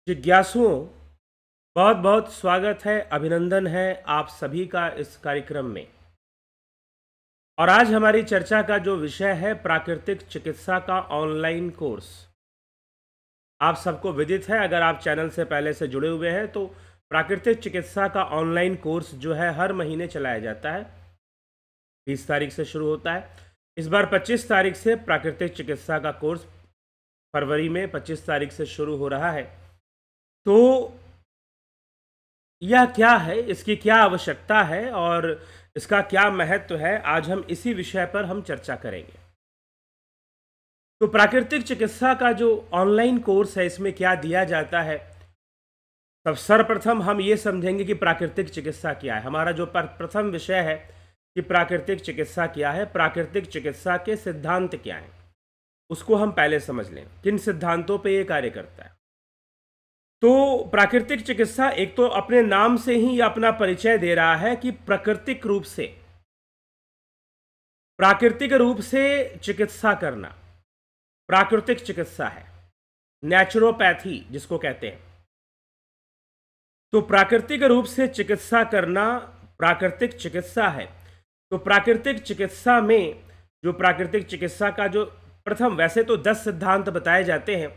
जिज्ञासुओं, बहुत बहुत स्वागत है, अभिनंदन है आप सभी का इस कार्यक्रम में। और आज हमारी चर्चा का जो विषय है प्राकृतिक चिकित्सा का ऑनलाइन कोर्स। आप सबको विदित है, अगर आप चैनल से पहले से जुड़े हुए हैं तो प्राकृतिक चिकित्सा का ऑनलाइन कोर्स जो है हर महीने चलाया जाता है। 20 तारीख से शुरू होता है। इस बार 25 तारीख से प्राकृतिक चिकित्सा का कोर्स फरवरी में 25 तारीख से शुरू हो रहा है। तो यह क्या है, इसकी क्या आवश्यकता है और इसका क्या महत्व है, आज हम इसी विषय पर हम चर्चा करेंगे। तो प्राकृतिक चिकित्सा का जो ऑनलाइन कोर्स है, इसमें क्या दिया जाता है। तब सर्वप्रथम हम ये समझेंगे कि प्राकृतिक चिकित्सा क्या है। हमारा जो प्रथम विषय है कि प्राकृतिक चिकित्सा क्या है, प्राकृतिक चिकित्सा के सिद्धांत क्या हैं, उसको हम पहले समझ लें। किन सिद्धांतों पे ये कार्य करता है। तो प्राकृतिक चिकित्सा एक तो अपने नाम से ही अपना परिचय दे रहा है कि प्राकृतिक रूप से चिकित्सा करना प्राकृतिक चिकित्सा है, नेचुरोपैथी जिसको कहते हैं। तो प्राकृतिक रूप से चिकित्सा करना प्राकृतिक चिकित्सा है। तो प्राकृतिक चिकित्सा में जो प्राकृतिक चिकित्सा का जो प्रथम, वैसे तो 10 सिद्धांत बताए जाते हैं।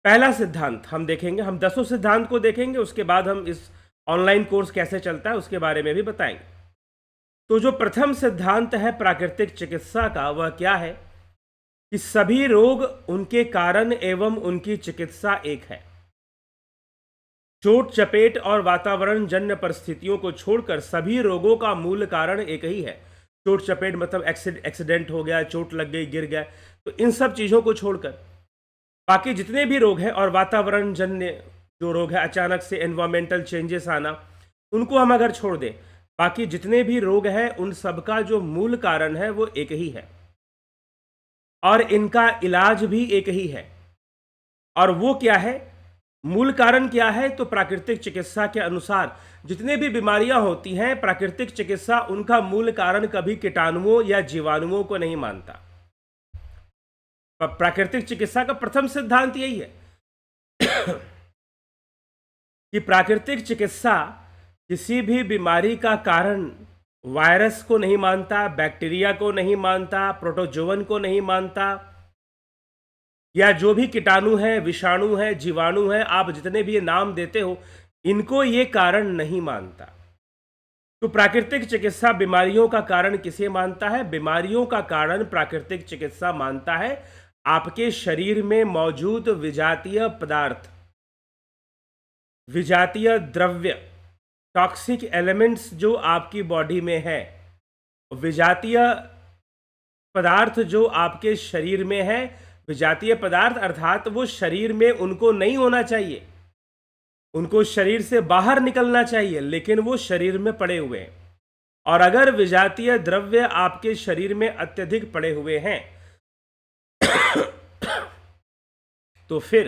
पहला सिद्धांत हम देखेंगे, हम 10 सिद्धांत को देखेंगे, उसके बाद हम इस ऑनलाइन कोर्स कैसे चलता है उसके बारे में भी बताएंगे। तो जो प्रथम सिद्धांत है प्राकृतिक चिकित्सा का, वह क्या है कि सभी रोग उनके कारण एवं उनकी चिकित्सा एक है। चोट चपेट और वातावरण जन्य परिस्थितियों को छोड़कर सभी रोगों का मूल कारण एक ही है। चोट चपेट मतलब एक्सीडेंट हो गया, चोट लग गई, गिर गया, तो इन सब चीजों को छोड़कर बाकी जितने भी रोग हैं, और वातावरण जन्य जो रोग है, अचानक से एनवायरमेंटल चेंजेस आना, उनको हम अगर छोड़ दें, बाकी जितने भी रोग हैं उन सबका जो मूल कारण है वो एक ही है और इनका इलाज भी एक ही है। और वो क्या है, मूल कारण क्या है, तो प्राकृतिक चिकित्सा के अनुसार जितने भी बीमारियां होती हैं, प्राकृतिक चिकित्सा उनका मूल कारण कभी कीटाणुओं या जीवाणुओं को नहीं मानता। प्राकृतिक चिकित्सा का प्रथम सिद्धांत यही है कि प्राकृतिक चिकित्सा किसी भी बीमारी का कारण वायरस को नहीं मानता, बैक्टीरिया को नहीं मानता, प्रोटोजोवन को नहीं मानता, या जो भी कीटाणु है, विषाणु है, जीवाणु है, आप जितने भी ये नाम देते हो, इनको ये कारण नहीं मानता। तो प्राकृतिक चिकित्सा बीमारियों का कारण किसे मानता है? बीमारियों का कारण प्राकृतिक चिकित्सा मानता है आपके शरीर में मौजूद विजातीय पदार्थ, विजातीय द्रव्य, टॉक्सिक एलिमेंट्स जो आपकी बॉडी में है, विजातीय पदार्थ जो आपके शरीर में है। विजातीय पदार्थ अर्थात वो शरीर में उनको नहीं होना चाहिए, उनको शरीर से बाहर निकलना चाहिए, लेकिन वो शरीर में पड़े हुए हैं। और अगर विजातीय द्रव्य आपके शरीर में अत्यधिक पड़े हुए हैं तो फिर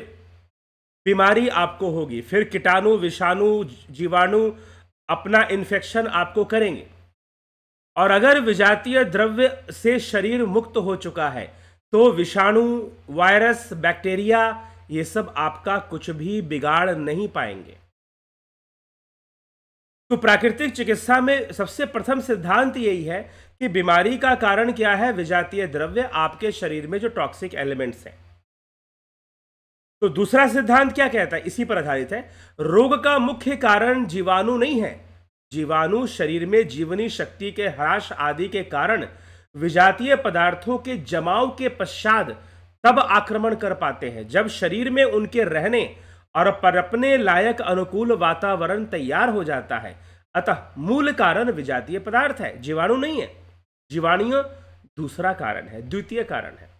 बीमारी आपको होगी, फिर कीटाणु, विषाणु, जीवाणु अपना इन्फेक्शन आपको करेंगे। और अगर विजातीय द्रव्य से शरीर मुक्त हो चुका है तो विषाणु, वायरस, बैक्टीरिया, ये सब आपका कुछ भी बिगाड़ नहीं पाएंगे। तो प्राकृतिक चिकित्सा में सबसे प्रथम सिद्धांत यही है कि बीमारी का कारण क्या है? विजातीय द्रव्य, आपके शरीर में जो टॉक्सिक एलिमेंट्स हैं। तो दूसरा सिद्धांत क्या कहता है? इसी पर आधारित है। रोग का मुख्य कारण जीवाणु नहीं है। जीवाणु शरीर में जीवनी शक्ति के ह्रास आदि के कारण विजातीय पदार्थों के जमाव के पश्चात तब आक्रमण कर पाते हैं जब शरीर में उनके रहने और पनपने लायक अनुकूल वातावरण तैयार हो जाता है। अतः मूल कारण विजातीय पदार्थ है, जीवाणु नहीं है। जीवाणु दूसरा कारण है, द्वितीय कारण है।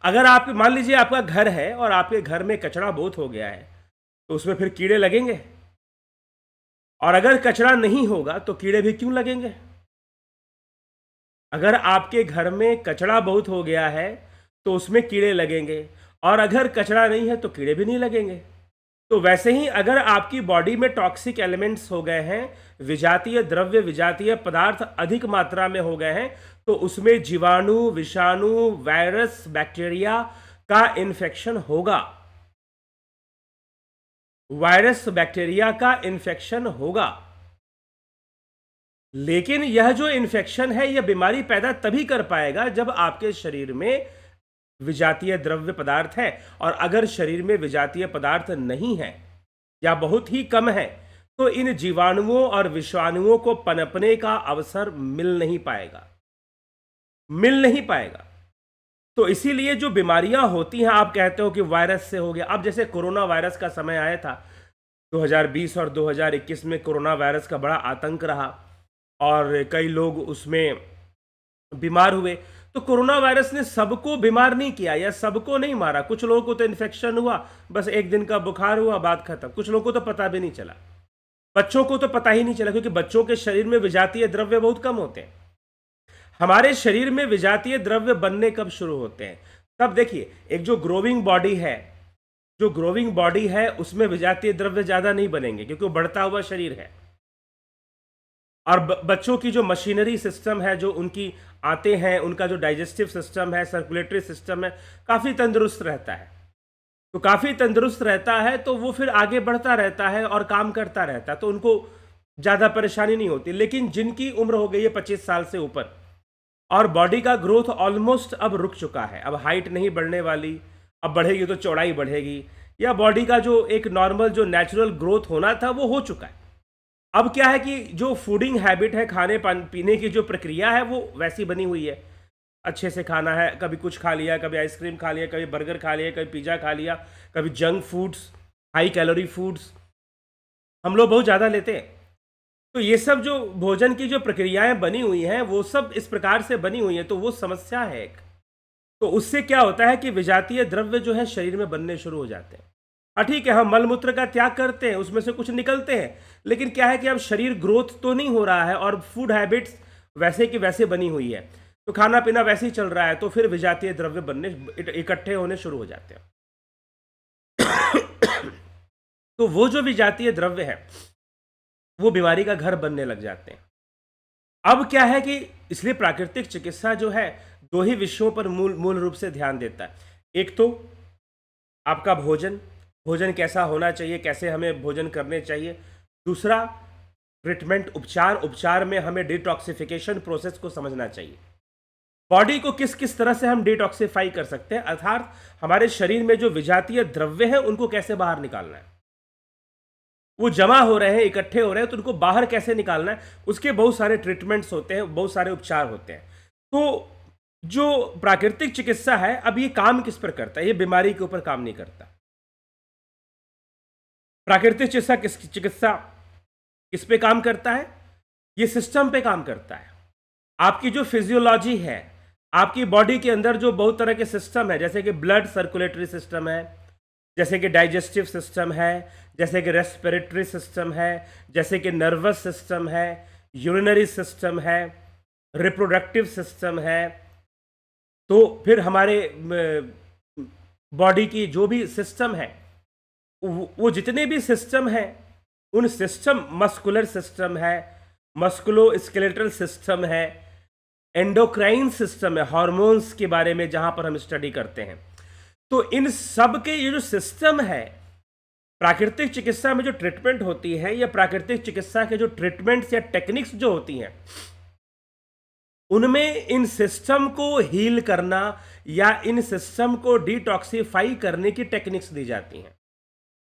अगर आप मान लीजिए आपका घर है और आपके घर में कचरा बहुत हो गया है, तो उसमें फिर कीड़े लगेंगे। और अगर कचरा नहीं होगा तो कीड़े भी क्यों लगेंगे? अगर आपके घर में कचरा बहुत हो गया है तो उसमें कीड़े लगेंगे, और अगर कचरा नहीं है तो कीड़े भी नहीं लगेंगे। तो वैसे ही अगर आपकी बॉडी में टॉक्सिक एलिमेंट्स हो गए हैं, विजातीय द्रव्य, विजातीय पदार्थ अधिक मात्रा में हो गए हैं, तो उसमें जीवाणु, विषाणु, वायरस, बैक्टीरिया का इन्फेक्शन होगा। वायरस बैक्टीरिया का इन्फेक्शन होगा, लेकिन यह जो इन्फेक्शन है यह बीमारी पैदा तभी कर पाएगा जब आपके शरीर में विजातीय द्रव्य पदार्थ है। और अगर शरीर में विजातीय पदार्थ नहीं है या बहुत ही कम है तो इन जीवाणुओं और विषाणुओं को पनपने का अवसर मिल नहीं पाएगा। तो इसीलिए जो बीमारियां होती हैं, आप कहते हो कि वायरस से हो गया। अब जैसे कोरोना वायरस का समय आया था 2020 और 2021 में, कोरोना वायरस का बड़ा आतंक रहा और कई लोग उसमें बीमार हुए। तो कोरोना वायरस ने सबको बीमार नहीं किया या सबको नहीं मारा। कुछ लोगों को तो इन्फेक्शन हुआ, बस एक दिन का बुखार हुआ, बात खत्म। कुछ लोगों को तो पता भी नहीं चला, बच्चों को तो पता ही नहीं चला, क्योंकि बच्चों के शरीर में विजातीय द्रव्य बहुत कम होते हैं। हमारे शरीर में विजातीय द्रव्य बनने कब शुरू होते हैं? तब देखिए, एक जो ग्रोविंग बॉडी है उसमें विजातीय द्रव्य ज्यादा नहीं बनेंगे, क्योंकि वो बढ़ता हुआ शरीर है। और बच्चों की जो मशीनरी सिस्टम है, जो उनकी आते हैं, उनका जो डाइजेस्टिव सिस्टम है, सर्कुलेटरी सिस्टम है, काफी तंदुरुस्त रहता है। तो काफी तंदुरुस्त रहता है तो वो फिर आगे बढ़ता रहता है और काम करता रहता है, तो उनको ज्यादा परेशानी नहीं होती। लेकिन जिनकी उम्र हो गई है 25 साल से ऊपर और बॉडी का ग्रोथ ऑलमोस्ट अब रुक चुका है, अब हाइट नहीं बढ़ने वाली, अब बढ़ेगी तो चौड़ाई बढ़ेगी, या बॉडी का जो एक नॉर्मल जो नेचुरल ग्रोथ होना था वो हो चुका है। अब क्या है कि जो फूडिंग हैबिट है, खाने पीने की जो प्रक्रिया है वो वैसी बनी हुई है। अच्छे से खाना है, कभी कुछ खा लिया, कभी आइसक्रीम खा लिया, कभी बर्गर खा लिया, कभी पिज़्ज़ा खा लिया, कभी junk foods, high calorie foods हम लोग बहुत ज़्यादा लेते हैं। तो ये सब जो भोजन की जो प्रक्रियाएं बनी हुई हैं वो सब इस प्रकार से बनी हुई हैं, तो वो समस्या है एक। तो उससे क्या होता है कि विजातीय द्रव्य जो है शरीर में बनने शुरू हो जाते हैं। हाँ ठीक है, हम मलमूत्र का त्याग करते हैं, उसमें से कुछ निकलते हैं, लेकिन क्या है कि अब शरीर ग्रोथ तो नहीं हो रहा है और फूड हैबिट्स वैसे की वैसे बनी हुई है, तो खाना पीना वैसे ही चल रहा है, तो फिर विजातीय द्रव्य बनने इकट्ठे होने शुरू हो जाते हैं। तो वो जो विजातीय द्रव्य है वो बीमारी का घर बनने लग जाते हैं। अब क्या है कि इसलिए प्राकृतिक चिकित्सा जो है दो ही विषयों पर मूल रूप से ध्यान देता है। एक तो आपका भोजन कैसा होना चाहिए, कैसे हमें भोजन करने चाहिए। दूसरा ट्रीटमेंट, उपचार में हमें डिटॉक्सिफिकेशन प्रोसेस को समझना चाहिए। बॉडी को किस किस तरह से हम डिटॉक्सिफाई कर सकते हैं, अर्थात हमारे शरीर में जो विजातीय द्रव्य है उनको कैसे बाहर निकालना है। वो जमा हो रहे हैं, इकट्ठे हो रहे हैं, तो उनको बाहर कैसे निकालना है, उसके बहुत सारे ट्रीटमेंट्स होते हैं, बहुत सारे उपचार होते हैं। तो जो प्राकृतिक चिकित्सा है, अब ये काम किस पर करता है? ये बीमारी के ऊपर काम नहीं करता। प्राकृतिक चिकित्सा किस पे काम करता है? ये सिस्टम पे काम करता है। आपकी जो फिजियोलॉजी है, आपकी बॉडी के अंदर जो बहुत तरह के सिस्टम है, जैसे कि ब्लड सर्कुलेटरी सिस्टम है, जैसे कि डाइजेस्टिव सिस्टम है, जैसे कि रेस्पिरेटरी सिस्टम है, जैसे कि नर्वस सिस्टम है, यूरिनरी सिस्टम है, रिप्रोडक्टिव सिस्टम है। तो फिर हमारे बॉडी की जो भी सिस्टम है, वो जितने भी सिस्टम हैं, उन सिस्टम, मस्कुलर सिस्टम है, मस्कुलो स्केलेटल सिस्टम है, एंडोक्राइन सिस्टम है, हार्मोन्स के बारे में जहां पर हम स्टडी करते हैं। तो इन सब के ये जो सिस्टम है, प्राकृतिक चिकित्सा में जो ट्रीटमेंट होती है, या प्राकृतिक चिकित्सा के जो ट्रीटमेंट्स या टेक्निक्स जो होती हैं, उनमें इन सिस्टम को हील करना या इन सिस्टम को डिटॉक्सिफाई करने की टेक्निक्स दी जाती हैं।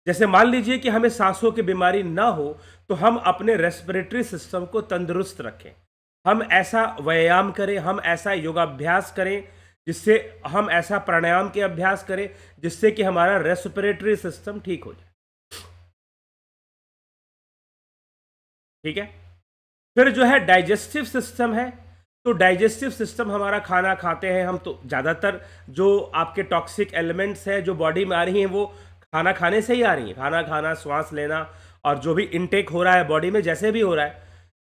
जैसे मान लीजिए कि हमें सांसों की बीमारी ना हो, तो हम अपने रेस्पिरेटरी सिस्टम को तंदुरुस्त रखें, हम ऐसा व्यायाम करें, हम ऐसा योगाभ्यास करें, जिससे हम ऐसा प्राणायाम के अभ्यास करें जिससे कि हमारा रेस्पिरेटरी सिस्टम ठीक हो जाए। ठीक है। फिर जो है डाइजेस्टिव सिस्टम है। तो डाइजेस्टिव सिस्टम, हमारा खाना खाते हैं हम, तो ज़्यादातर जो आपके टॉक्सिक एलिमेंट्स हैं जो बॉडी में आ रही हैं वो खाना खाने से ही आ रही हैं। खाना खाना, श्वास लेना और जो भी इनटेक हो रहा है बॉडी में, जैसे भी हो रहा है,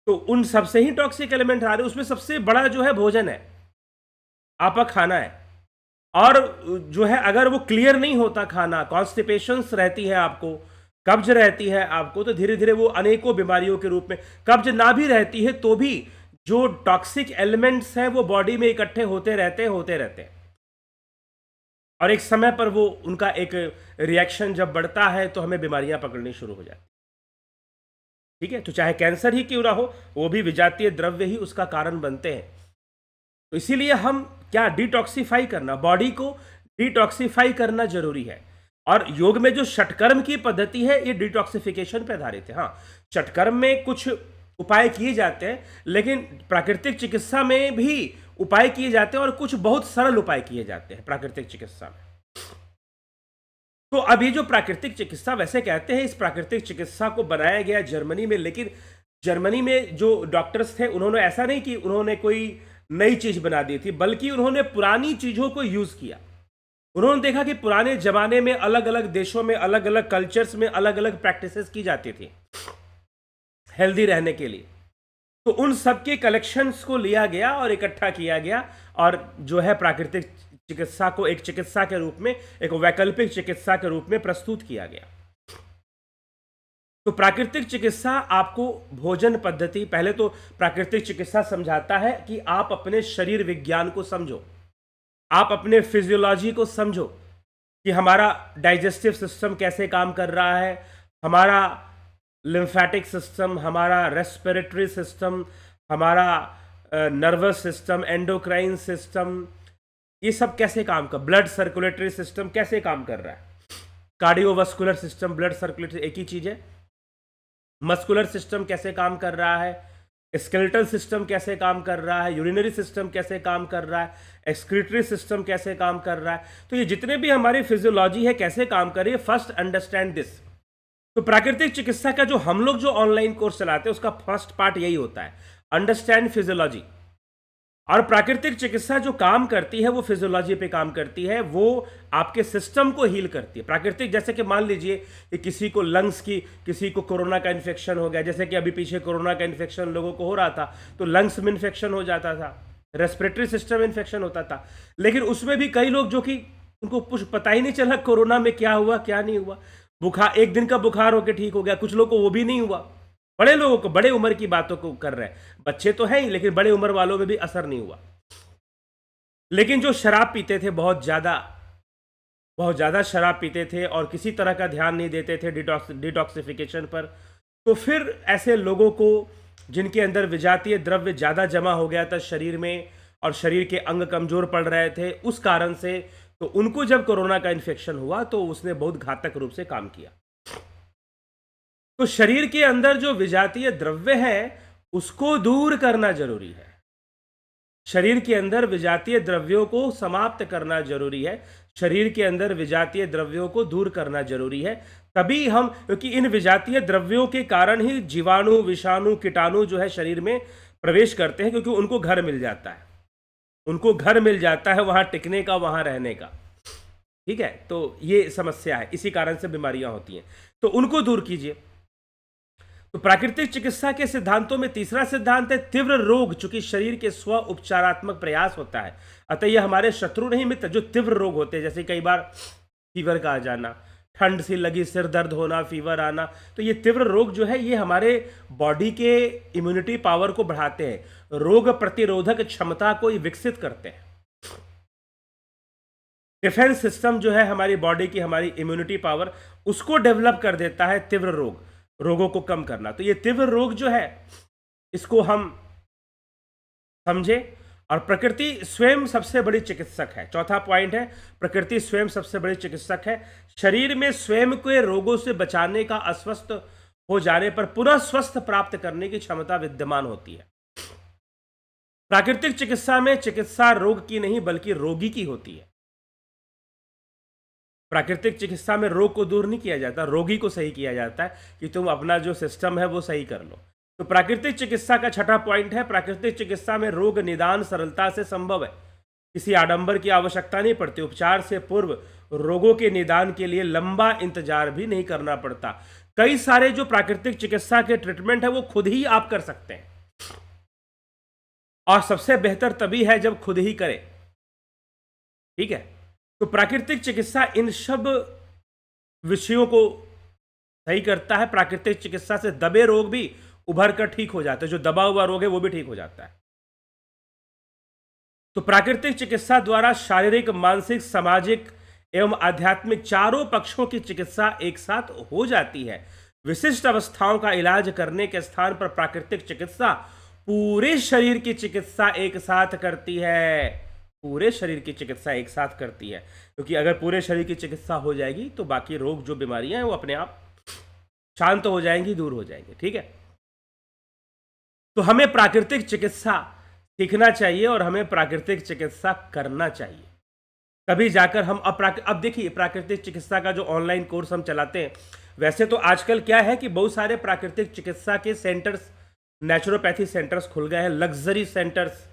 तो उन सब से ही टॉक्सिक एलिमेंट आ रहे हैं। उसमें सबसे बड़ा जो है भोजन है, आपका खाना है। और जो है अगर वो क्लियर नहीं होता खाना, कॉन्स्टिपेशंस रहती है आपको, कब्ज रहती है आपको, तो धीरे धीरे वो अनेकों बीमारियों के रूप में, कब्ज ना भी रहती है तो भी जो टॉक्सिक एलिमेंट्स हैं वो बॉडी में इकट्ठे होते रहते हैं। और एक समय पर वो उनका एक रिएक्शन जब बढ़ता है तो हमें बीमारियां पकड़नी शुरू हो जाती। ठीक है, तो चाहे कैंसर ही क्यों ना हो, वो भी विजातीय द्रव्य ही उसका कारण बनते हैं। तो इसीलिए हम क्या डिटॉक्सिफाई करना, बॉडी को डिटॉक्सिफाई करना जरूरी है। और योग में जो षटकर्म की पद्धति है ये डिटॉक्सिफिकेशन पे आधारित है। हाँ, षटकर्म में कुछ उपाय किए जाते हैं, लेकिन प्राकृतिक चिकित्सा में भी उपाय किए जाते हैं और कुछ बहुत सरल उपाय किए जाते हैं प्राकृतिक चिकित्सा में। तो अब ये जो प्राकृतिक चिकित्सा, वैसे कहते हैं इस प्राकृतिक चिकित्सा को बनाया गया जर्मनी में, लेकिन जर्मनी में जो डॉक्टर्स थे उन्होंने ऐसा नहीं कि उन्होंने कोई नई चीज बना दी थी, बल्कि उन्होंने पुरानी चीजों को यूज किया। उन्होंने देखा कि पुराने जमाने में अलग अलग देशों में अलग अलग कल्चर्स में अलग अलग प्रैक्टिसेस की जाती थी हेल्दी रहने के लिए। तो उन सबके कलेक्शंस को लिया गया और इकट्ठा किया गया, और जो है प्राकृतिक चिकित्सा को एक चिकित्सा के रूप में, एक वैकल्पिक चिकित्सा के रूप में प्रस्तुत किया गया। तो प्राकृतिक चिकित्सा आपको भोजन पद्धति, पहले तो प्राकृतिक चिकित्सा समझाता है कि आप अपने शरीर विज्ञान को समझो, आप अपने फिजियोलॉजी को समझो कि हमारा डाइजेस्टिव सिस्टम कैसे काम कर रहा है, हमारा लिम्फेटिक सिस्टम, हमारा रेस्पिरेटरी सिस्टम, हमारा नर्वस सिस्टम, एंडोक्राइन सिस्टम, ये सब कैसे काम कर, ब्लड सर्कुलेटरी सिस्टम कैसे काम कर रहा है, कार्डियोवास्कुलर सिस्टम, ब्लड सर्कुलेटरी एक ही चीज है, मस्कुलर सिस्टम कैसे काम कर रहा है, स्केलेटल सिस्टम कैसे काम कर रहा है, यूरिनरी सिस्टम कैसे काम कर रहा है, एक्सक्रीटरी सिस्टम कैसे काम कर रहा है। तो ये जितने भी हमारी फिजियोलॉजी है कैसे काम कर रही है, फर्स्ट अंडरस्टैंड दिस। तो प्राकृतिक चिकित्सा का जो हम लोग जो ऑनलाइन कोर्स चलाते हैं उसका फर्स्ट पार्ट यही होता है, अंडरस्टैंड फिजियोलॉजी। और प्राकृतिक चिकित्सा जो काम करती है वो फिजियोलॉजी पे काम करती है, वो आपके सिस्टम को हील करती है। प्राकृतिक, जैसे कि मान लीजिए कि किसी को लंग्स की, किसी को कोरोना का इन्फेक्शन हो गया, जैसे कि अभी पीछे कोरोना का इन्फेक्शन लोगों को हो रहा था, तो लंग्स में इन्फेक्शन हो जाता था, रेस्पिरेटरी सिस्टम इन्फेक्शन होता था। लेकिन उसमें भी कई लोग जो कि उनको कुछ पता ही नहीं चला कोरोना में क्या हुआ क्या नहीं हुआ, बुखार, एक दिन का बुखार होकर ठीक हो गया, कुछ लोग को वो भी नहीं हुआ। बड़े लोगों को, बड़े उम्र की बातों को कर रहे हैं, बच्चे तो हैं ही, लेकिन बड़े उम्र वालों में भी असर नहीं हुआ। लेकिन जो शराब पीते थे, बहुत ज्यादा शराब पीते थे और किसी तरह का ध्यान नहीं देते थे डिटॉक्सिफिकेशन पर, तो फिर ऐसे लोगों को जिनके अंदर विजातीय द्रव्य ज्यादा जमा हो गया था शरीर में और शरीर के अंग कमजोर पड़ रहे थे उस कारण से, तो उनको जब कोरोना का इन्फेक्शन हुआ तो उसने बहुत घातक रूप से काम किया। तो शरीर के अंदर जो विजातीय द्रव्य है उसको दूर करना जरूरी है, शरीर के अंदर विजातीय द्रव्यों को समाप्त करना जरूरी है, शरीर के अंदर विजातीय द्रव्यों को दूर करना जरूरी है। तभी हम, क्योंकि इन विजातीय द्रव्यों के कारण ही जीवाणु, विषाणु, कीटाणु जो है शरीर में प्रवेश करते हैं, क्योंकि उनको घर मिल जाता है, उनको घर मिल जाता है वहां टिकने का, वहां रहने का। ठीक है, तो ये समस्या है, इसी कारण से बीमारियां होती हैं, तो उनको दूर कीजिए। तो प्राकृतिक चिकित्सा के सिद्धांतों में तीसरा सिद्धांत है तीव्र रोग, चूंकि शरीर के स्व उपचारात्मक प्रयास होता है, अतः यह हमारे शत्रु नहीं मित्र। जो तीव्र रोग होते हैं, जैसे कई बार फीवर का आ जाना, ठंड सी लगी, सिर दर्द होना, फीवर आना, तो ये तीव्र रोग जो है ये हमारे बॉडी के इम्यूनिटी पावर को बढ़ाते हैं, रोग प्रतिरोधक क्षमता को विकसित करते हैं। डिफेंस सिस्टम जो है हमारी बॉडी की, हमारी इम्यूनिटी पावर, उसको डेवलप कर देता है तीव्र रोग, रोगों को कम करना। तो ये तीव्र रोग जो है इसको हम समझे, और प्रकृति स्वयं सबसे बड़ी चिकित्सक है। चौथा पॉइंट है, प्रकृति स्वयं सबसे बड़ी चिकित्सक है। शरीर में स्वयं के रोगों से बचाने का, अस्वस्थ हो जाने पर पुनः स्वस्थ प्राप्त करने की क्षमता विद्यमान होती है। प्राकृतिक चिकित्सा में चिकित्सा रोग की नहीं बल्कि रोगी की होती है। प्राकृतिक चिकित्सा में रोग को दूर नहीं किया जाता, रोगी को सही किया जाता है कि तुम अपना जो सिस्टम है वो सही कर लो। तो प्राकृतिक चिकित्सा का छठा पॉइंट है, प्राकृतिक चिकित्सा में रोग निदान सरलता से संभव है, किसी आडंबर की आवश्यकता नहीं पड़ती। उपचार से पूर्व रोगों के निदान के लिए लंबा इंतजार भी नहीं करना पड़ता। कई सारे जो प्राकृतिक चिकित्सा के ट्रीटमेंट है वो खुद ही आप कर सकते हैं, और सबसे बेहतर तभी है जब खुद ही करें। ठीक है, तो प्राकृतिक चिकित्सा इन सब विषयों को सही करता है। प्राकृतिक चिकित्सा से दबे रोग भी उभर कर ठीक हो जाते हैं, जो दबा हुआ रोग है वो भी ठीक हो जाता है। तो प्राकृतिक चिकित्सा द्वारा शारीरिक, मानसिक, सामाजिक एवं आध्यात्मिक चारों पक्षों की चिकित्सा एक साथ हो जाती है। विशिष्ट अवस्थाओं का इलाज करने के स्थान पर प्राकृतिक चिकित्सा पूरे शरीर की चिकित्सा एक साथ करती है। पूरे शरीर की चिकित्सा एक साथ करती है, क्योंकि अगर पूरे शरीर की चिकित्सा हो जाएगी तो बाकी रोग जो बीमारियां हैं वो अपने आप शांत हो जाएंगी, दूर हो जाएंगी। ठीक है, तो हमें प्राकृतिक चिकित्सा सीखना चाहिए और हमें प्राकृतिक चिकित्सा करना चाहिए, तभी जाकर हम अब देखिए, प्राकृतिक चिकित्सा का जो ऑनलाइन कोर्स हम चलाते हैं, वैसे तो आजकल क्या है कि बहुत सारे प्राकृतिक चिकित्सा के सेंटर्स, नेचुरोपैथी सेंटर्स खुल गए हैं, लग्जरी सेंटर्स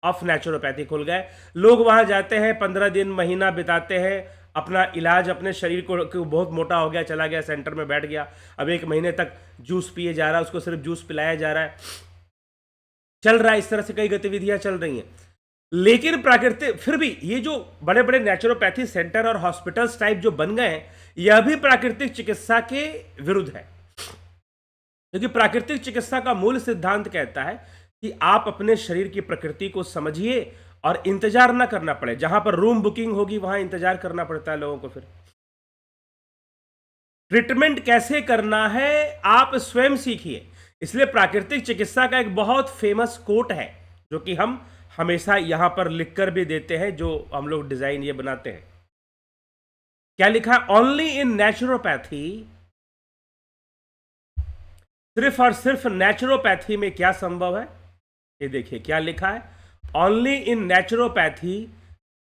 ऑफ नेचुरोपैथी खुल गए। लोग वहां जाते हैं, 15 दिन महीना बिताते हैं, अपना इलाज, अपने शरीर को बहुत मोटा हो गया, चला गया सेंटर में बैठ गया, अब 1 महीने तक जूस पिए जा रहा है, उसको सिर्फ जूस पिलाया जा रहा है, चल रहा है। इस तरह से कई गतिविधियां चल रही हैं। लेकिन प्राकृतिक, फिर भी ये जो बड़े बड़े नेचुरोपैथी सेंटर और हॉस्पिटल्स टाइप जो बन गए हैं, यह भी प्राकृतिक चिकित्सा के विरुद्ध है, क्योंकि प्राकृतिक चिकित्सा का मूल सिद्धांत कहता है कि आप अपने शरीर की प्रकृति को समझिए और इंतजार ना करना पड़े। जहां पर रूम बुकिंग होगी वहां इंतजार करना पड़ता है लोगों को। फिर ट्रीटमेंट कैसे करना है आप स्वयं सीखिए। इसलिए प्राकृतिक चिकित्सा का एक बहुत फेमस कोट है, जो कि हम हमेशा यहां पर लिखकर भी देते हैं, जो हम लोग डिजाइन ये बनाते हैं। क्या लिखा है? ओनली इन नेचुरोपैथी, सिर्फ और सिर्फ नेचुरोपैथी में क्या संभव है, ये देखिए क्या लिखा है। Only in naturopathy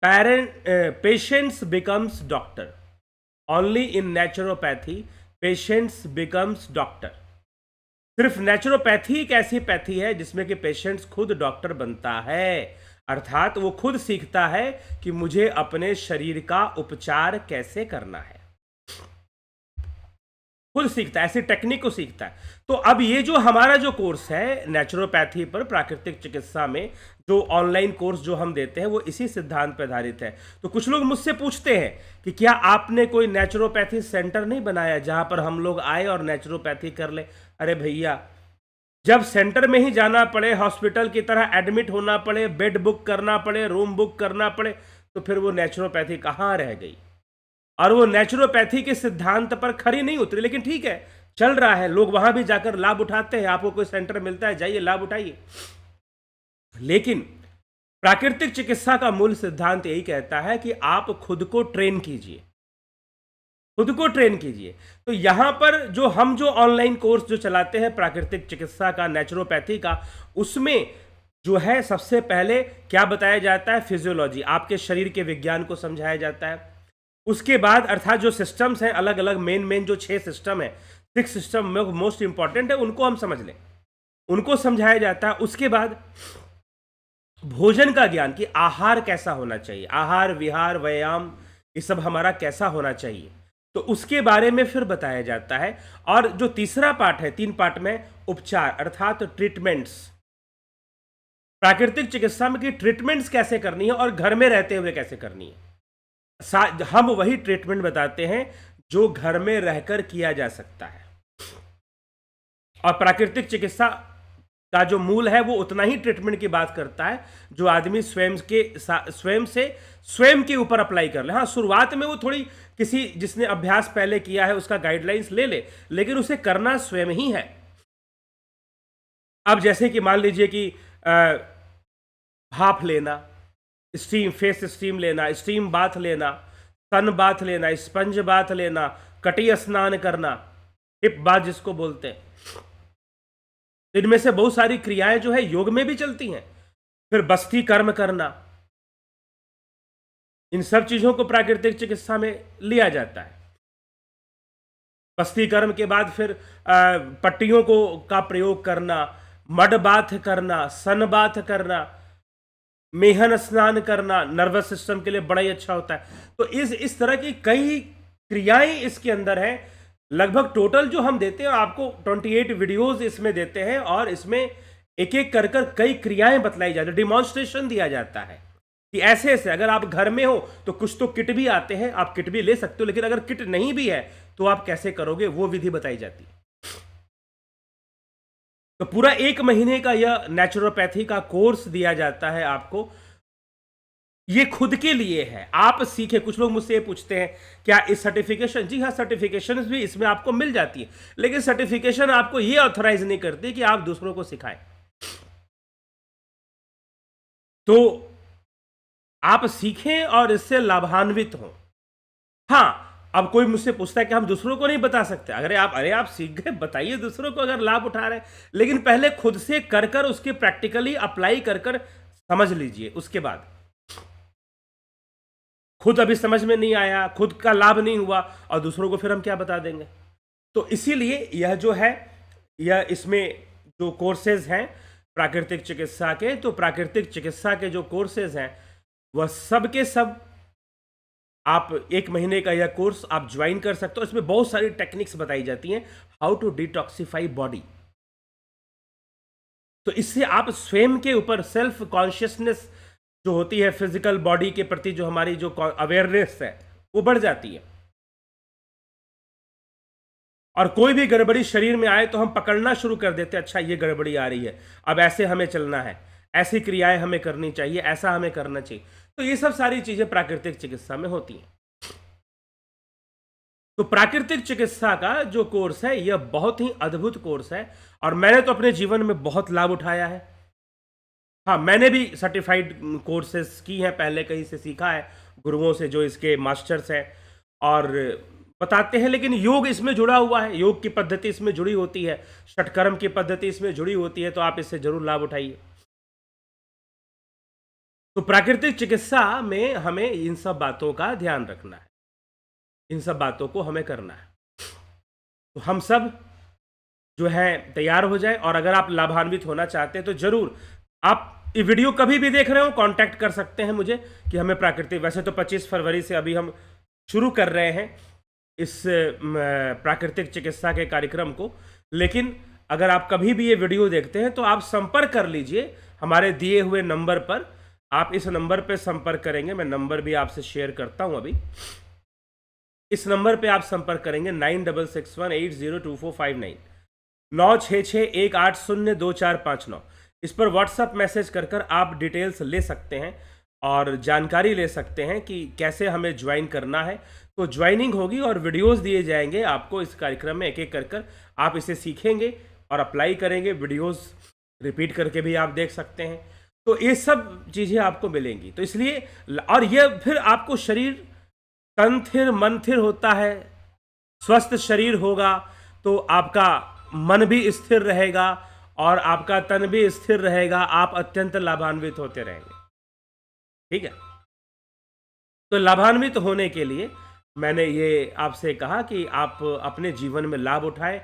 patients becomes doctor. Only in naturopathy patients becomes doctor. सिर्फ नेचुरोपैथी एक ऐसी पैथी है जिसमें कि पेशेंट्स खुद डॉक्टर बनता है, अर्थात वो खुद सीखता है कि मुझे अपने शरीर का उपचार कैसे करना है, खुद सीखता है, ऐसी टेक्निक को सीखता है। तो अब ये जो हमारा जो कोर्स है नेचुरोपैथी पर, प्राकृतिक चिकित्सा में जो ऑनलाइन कोर्स जो हम देते हैं, वो इसी सिद्धांत पर आधारित है। तो कुछ लोग मुझसे पूछते हैं कि क्या आपने कोई नेचुरोपैथी सेंटर नहीं बनाया जहां पर हम लोग आए और नेचुरोपैथी कर ले? अरे भैया, जब सेंटर में ही जाना पड़े, हॉस्पिटल की तरह एडमिट होना पड़े, बेड बुक करना पड़े, रूम बुक करना पड़े, तो फिर वो नेचुरोपैथी कहाँ रह गई? और वो नेचुरोपैथी के सिद्धांत पर खरी नहीं उतरी। लेकिन ठीक है, चल रहा है, लोग वहां भी जाकर लाभ उठाते हैं। आपको कोई सेंटर मिलता है, जाइए लाभ उठाइए। लेकिन प्राकृतिक चिकित्सा का मूल सिद्धांत यही कहता है कि आप खुद को ट्रेन कीजिए, खुद को ट्रेन कीजिए। तो यहां पर जो हम जो ऑनलाइन कोर्स जो चलाते हैं प्राकृतिक चिकित्सा का, नेचुरोपैथी का, उसमें जो है सबसे पहले क्या बताया जाता है? फिजियोलॉजी, आपके शरीर के विज्ञान को समझाया जाता है। उसके बाद अर्थात जो सिस्टम्स हैं, अलग अलग मेन जो 6 सिस्टम है, 6 सिस्टम में मोस्ट इंपॉर्टेंट है, उनको हम समझ लें, उनको समझाया जाता है। उसके बाद भोजन का ज्ञान, कि आहार कैसा होना चाहिए, आहार विहार व्यायाम ये सब हमारा कैसा होना चाहिए, तो उसके बारे में फिर बताया जाता है। और जो तीसरा पार्ट है, 3 पार्ट में, उपचार अर्थात ट्रीटमेंट्स, प्राकृतिक चिकित्सा में कि ट्रीटमेंट्स कैसे करनी है और घर में रहते हुए कैसे करनी है। हम वही ट्रीटमेंट बताते हैं जो घर में रहकर किया जा सकता है। और प्राकृतिक चिकित्सा का जो मूल है वो उतना ही ट्रीटमेंट की बात करता है जो आदमी स्वयं के ऊपर अप्लाई कर ले। हाँ, शुरुआत में वो थोड़ी किसी जिसने अभ्यास पहले किया है उसका गाइडलाइंस ले ले, लेकिन उसे करना स्वयं ही है। अब जैसे कि मान लीजिए कि भाप लेना, स्टीम, फेस स्टीम लेना, स्टीम बाथ लेना, सन बाथ लेना, स्पंज बाथ लेना, कटी स्नान करना, हिप बाथ जिसको बोलते हैं, इनमें से बहुत सारी क्रियाएं जो है योग में भी चलती हैं। फिर बस्ती कर्म करना, इन सब चीजों को प्राकृतिक चिकित्सा में लिया जाता है। बस्ती कर्म के बाद फिर पट्टियों का प्रयोग करना, मड बाथ करना, सन बाथ करना, मेहन स्नान करना, नर्वस सिस्टम के लिए बड़ा ही अच्छा होता है। तो इस तरह की कई क्रियाएं इसके अंदर है। लगभग टोटल जो हम देते हैं आपको 28 वीडियोस इसमें देते हैं, और इसमें एक एक कर कर कई क्रियाएं बतलाई जाती है, डिमॉन्स्ट्रेशन दिया जाता है कि ऐसे ऐसे। अगर आप घर में हो तो कुछ तो किट भी आते हैं, आप किट भी ले सकते हो, लेकिन अगर किट नहीं भी है तो आप कैसे करोगे वो विधि बताई जाती है। तो पूरा 1 महीने का यह नेचुरोपैथी का कोर्स दिया जाता है आपको, ये खुद के लिए है, आप सीखें। कुछ लोग मुझसे ये पूछते हैं क्या इस सर्टिफिकेशन, जी हाँ, सर्टिफिकेशन भी इसमें आपको मिल जाती है, लेकिन सर्टिफिकेशन आपको ये ऑथराइज नहीं करती कि आप दूसरों को सिखाएं। तो आप सीखें और इससे लाभान्वित हों। हाँ, अब कोई मुझसे पूछता है कि हम दूसरों को नहीं बता सकते। अरे आप सीख गए, बताइए दूसरों को अगर लाभ उठा रहे हैं, लेकिन पहले खुद से कर कर उसके प्रैक्टिकली अप्लाई कर कर समझ लीजिए। उसके बाद खुद अभी समझ में नहीं आया, खुद का लाभ नहीं हुआ, और दूसरों को फिर हम क्या बता देंगे। तो इसीलिए यह जो है, यह इसमें जो कोर्सेज हैं प्राकृतिक चिकित्सा के, तो प्राकृतिक चिकित्सा के जो कोर्सेज हैं वह सब के सब आप 1 महीने का यह कोर्स आप ज्वाइन कर सकते हो। इसमें बहुत सारी टेक्निक्स बताई जाती हैं, हाउ टू डिटॉक्सिफाई बॉडी। तो इससे आप स्वयं के ऊपर सेल्फ कॉन्शियसनेस जो होती है, फिजिकल बॉडी के प्रति जो हमारी जो अवेयरनेस है वो बढ़ जाती है। और कोई भी गड़बड़ी शरीर में आए तो हम पकड़ना शुरू कर देते हैं, अच्छा ये गड़बड़ी आ रही है, अब ऐसे हमें चलना है, ऐसी क्रियाएं हमें करनी चाहिए, ऐसा हमें करना चाहिए। तो ये सब सारी चीजें प्राकृतिक चिकित्सा में होती हैं। तो प्राकृतिक चिकित्सा का जो कोर्स है यह बहुत ही अद्भुत कोर्स है, और मैंने तो अपने जीवन में बहुत लाभ उठाया है। हाँ, मैंने भी सर्टिफाइड कोर्सेज की हैं, पहले कहीं से सीखा है, गुरुओं से जो इसके मास्टर्स हैं और बताते हैं। लेकिन योग इसमें जुड़ा हुआ है, योग की पद्धति इसमें जुड़ी होती है, षटकर्म की पद्धति इसमें जुड़ी होती है, तो आप इससे जरूर लाभ उठाइए। तो प्राकृतिक चिकित्सा में हमें इन सब बातों का ध्यान रखना है, इन सब बातों को हमें करना है। तो हम सब जो है तैयार हो जाए, और अगर आप लाभान्वित होना चाहते हैं तो जरूर आप ये वीडियो कभी भी देख रहे हो कांटेक्ट कर सकते हैं मुझे कि हमें प्राकृतिक, वैसे तो 25 फरवरी से अभी हम शुरू कर रहे हैं इस प्राकृतिक चिकित्सा के कार्यक्रम को, लेकिन अगर आप कभी भी ये वीडियो देखते हैं तो आप संपर्क कर लीजिए हमारे दिए हुए नंबर पर। आप इस नंबर पर संपर्क करेंगे, मैं नंबर भी आपसे शेयर करता हूं अभी। इस नंबर पे आप संपर्क करेंगे 9661802459 9661802459। इस पर व्हाट्सएप मैसेज कर कर आप डिटेल्स ले सकते हैं और जानकारी ले सकते हैं कि कैसे हमें ज्वाइन करना है। तो ज्वाइनिंग होगी और वीडियोस दिए जाएंगे आपको इस कार्यक्रम में, एक एक कर कर आप इसे सीखेंगे और अप्लाई करेंगे। वीडियोस रिपीट करके भी आप देख सकते हैं। तो ये सब चीज़ें आपको मिलेंगी। तो इसलिए, और ये फिर आपको शरीर तन थिर मन थिर होता है, स्वस्थ शरीर होगा तो आपका मन भी स्थिर रहेगा और आपका तन भी स्थिर रहेगा, आप अत्यंत लाभान्वित होते रहेंगे। ठीक है, तो लाभान्वित होने के लिए मैंने ये आपसे कहा कि आप अपने जीवन में लाभ उठाएं,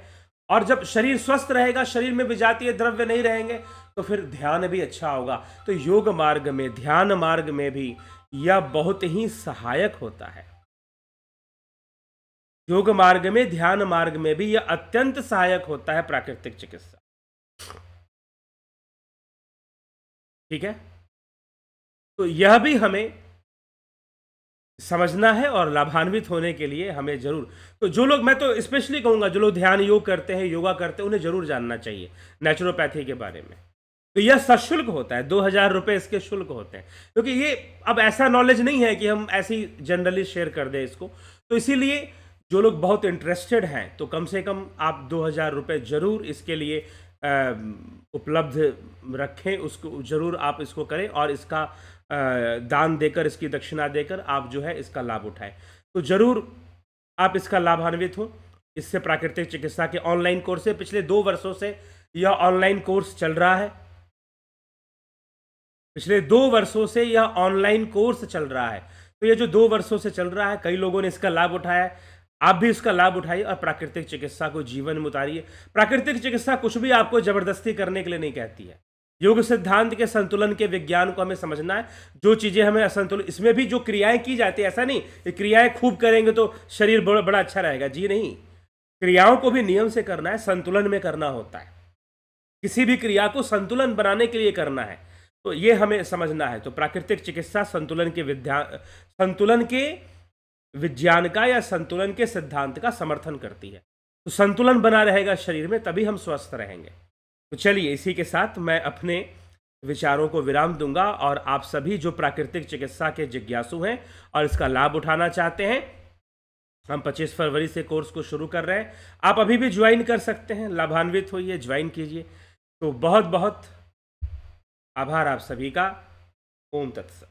और जब शरीर स्वस्थ रहेगा, शरीर में विजातीय द्रव्य नहीं रहेंगे, तो फिर ध्यान भी अच्छा होगा। तो योग मार्ग में, ध्यान मार्ग में भी यह बहुत ही सहायक होता है। योग मार्ग में, ध्यान मार्ग में भी यह अत्यंत सहायक होता है प्राकृतिक चिकित्सा। ठीक है, तो यह भी हमें समझना है और लाभान्वित होने के लिए हमें जरूर, तो जो लोग, मैं तो स्पेशली कहूंगा जो लोग ध्यान योग करते हैं, योगा करते हैं, उन्हें जरूर जानना चाहिए नेचुरोपैथी के बारे में। तो यह सशुल्क होता है, 2000 रुपये इसके शुल्क होते हैं, क्योंकि ये अब ऐसा नॉलेज नहीं है कि हम ऐसी जनरली शेयर कर दें इसको। तो इसीलिए जो लोग बहुत इंटरेस्टेड हैं तो कम से कम आप 2000 रुपये जरूर इसके लिए उपलब्ध रखें, उसको जरूर आप इसको करें, और इसका दान देकर, इसकी दक्षिणा देकर आप जो है इसका लाभ उठाएं। तो जरूर आप इसका लाभान्वित हो। इससे प्राकृतिक चिकित्सा के ऑनलाइन कोर्स से पिछले 2 वर्षों से यह ऑनलाइन कोर्स चल रहा है। पिछले 2 वर्षों से यह ऑनलाइन कोर्स चल रहा है। तो ये जो 2 वर्षों से चल रहा है, कई लोगों ने इसका लाभ उठाया है, आप भी इसका लाभ उठाइए और प्राकृतिक चिकित्सा को जीवन में उतारिए। प्राकृतिक चिकित्सा कुछ भी आपको जबरदस्ती करने के लिए नहीं कहती है। योग सिद्धांत के संतुलन के विज्ञान को हमें समझना है। जो चीजें हमें असंतुलित, इसमें भी जो क्रियाएं की जाती है, ऐसा नहीं कि क्रियाएं खूब करेंगे तो शरीर बड़ा अच्छा रहेगा, जी नहीं। क्रियाओं को भी नियम से करना है, संतुलन में करना होता है। किसी भी क्रिया को संतुलन बनाने के लिए करना है, तो ये हमें समझना है। तो प्राकृतिक चिकित्सा संतुलन के विज्ञान का या संतुलन के सिद्धांत का समर्थन करती है। तो संतुलन बना रहेगा शरीर में, तभी हम स्वस्थ रहेंगे। तो चलिए, इसी के साथ मैं अपने विचारों को विराम दूंगा और आप सभी जो प्राकृतिक चिकित्सा के जिज्ञासु हैं और इसका लाभ उठाना चाहते हैं, हम 25 फरवरी से कोर्स को शुरू कर रहे हैं। आप अभी भी ज्वाइन कर सकते हैं, लाभान्वित होइए, ज्वाइन कीजिए। तो बहुत बहुत आभार आप सभी का। ओम तत्सत।